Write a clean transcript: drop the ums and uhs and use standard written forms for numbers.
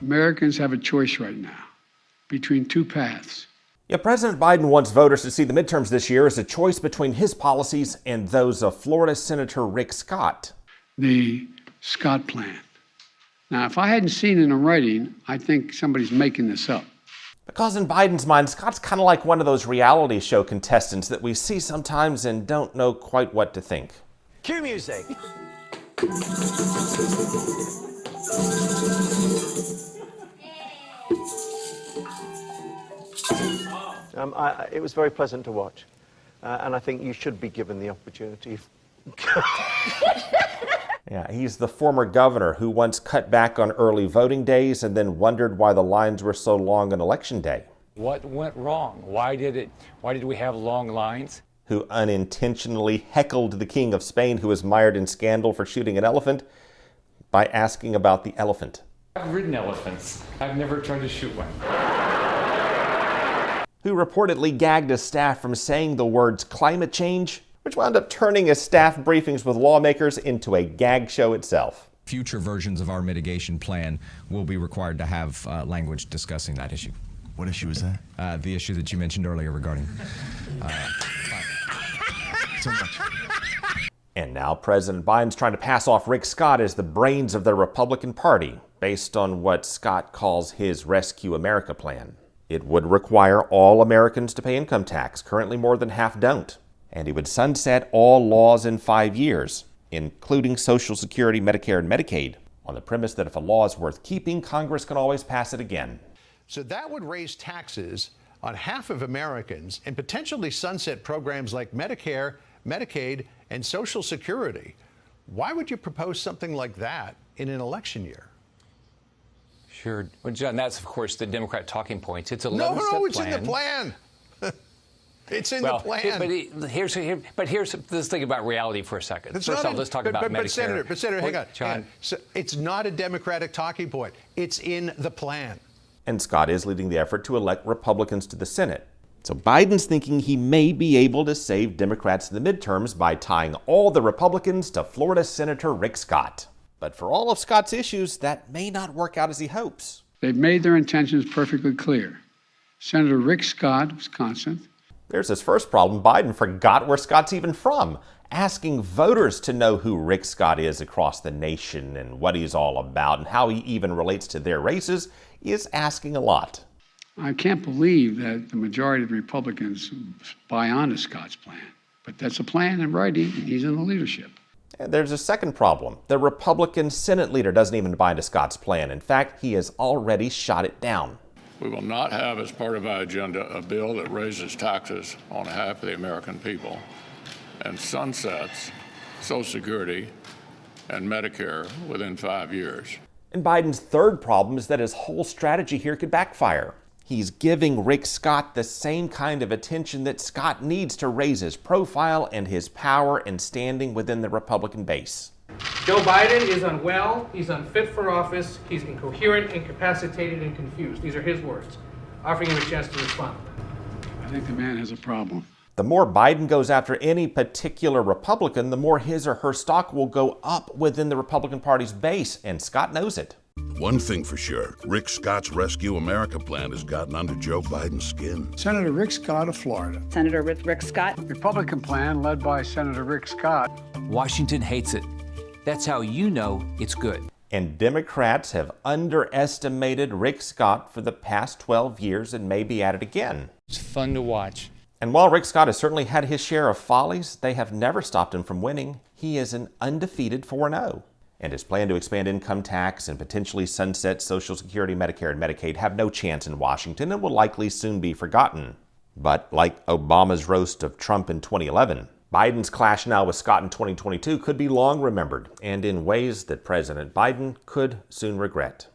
Americans have a choice right now between two paths. Yeah, President Biden wants voters to see the midterms this year as a choice between his policies and those of Florida Senator Rick Scott. The Scott plan. Now, if I hadn't seen it in writing, I think somebody's making this up. Because in Biden's mind, Scott's kind of like one of those reality show contestants that we see sometimes and don't know quite what to think. Cue music. It was very pleasant to watch, and I think you should be given the opportunity. Yeah, he's the former governor who once cut back on early voting days and then wondered why the lines were so long on election day. What went wrong? Why did we have long lines? Who unintentionally heckled the King of Spain, who was mired in scandal for shooting an elephant, by asking about the elephant. I've ridden elephants. I've never tried to shoot one. Who reportedly gagged his staff from saying the words climate change, which wound up turning his staff briefings with lawmakers into a gag show itself. Future versions of our mitigation plan will be required to have language discussing that issue. What issue is that? The issue that you mentioned earlier regarding... So much. And now President Biden's trying to pass off Rick Scott as the brains of the Republican Party, based on what Scott calls his Rescue America plan. It would require all Americans to pay income tax. Currently, more than half don't. And he would sunset all laws in 5 years, including Social Security, Medicare, and Medicaid, on the premise that if a law is worth keeping, Congress can always pass it again. So that would raise taxes on half of Americans and potentially sunset programs like Medicare, Medicaid, and Social Security. Why would you propose something like that in an election year? Sure. Well, John, that's, of course, the Democrat talking points. It's a 11-step plan. No, it's in the plan. It's in the plan. But here's let's think about reality for a second. First off, let's talk about Medicare. But Senator, hang on. John. So it's not a Democratic talking point. It's in the plan. And Scott is leading the effort to elect Republicans to the Senate. So Biden's thinking he may be able to save Democrats in the midterms by tying all the Republicans to Florida Senator Rick Scott. But for all of Scott's issues, that may not work out as he hopes. They've made their intentions perfectly clear. Senator Rick Scott, Wisconsin. There's his first problem. Biden forgot where Scott's even from. Asking voters to know who Rick Scott is across the nation and what he's all about and how he even relates to their races is asking a lot. I can't believe that the majority of the Republicans buy onto Scott's plan. But that's a plan in writing, and he's in the leadership. And there's a second problem. The Republican Senate leader doesn't even buy into Scott's plan. In fact, he has already shot it down. We will not have as part of our agenda a bill that raises taxes on half of the American people and sunsets Social Security and Medicare within 5 years. And Biden's third problem is that his whole strategy here could backfire. He's giving Rick Scott the same kind of attention that Scott needs to raise his profile and his power and standing within the Republican base. Joe Biden is unwell, he's unfit for office, he's incoherent, incapacitated, and confused. These are his words, offering him a chance to respond. I think the man has a problem. The more Biden goes after any particular Republican, the more his or her stock will go up within the Republican Party's base, and Scott knows it. One thing for sure, Rick Scott's Rescue America plan has gotten under Joe Biden's skin. Senator Rick Scott of Florida. Senator Rick Scott. Republican plan led by Senator Rick Scott. Washington hates it. That's how you know it's good. And Democrats have underestimated Rick Scott for the past 12 years and may be at it again. It's fun to watch. And while Rick Scott has certainly had his share of follies, they have never stopped him from winning. He is an undefeated 4-0. And his plan to expand income tax and potentially sunset Social Security, Medicare, and Medicaid have no chance in Washington and will likely soon be forgotten. But like Obama's roast of Trump in 2011, Biden's clash now with Scott in 2022 could be long remembered and in ways that President Biden could soon regret.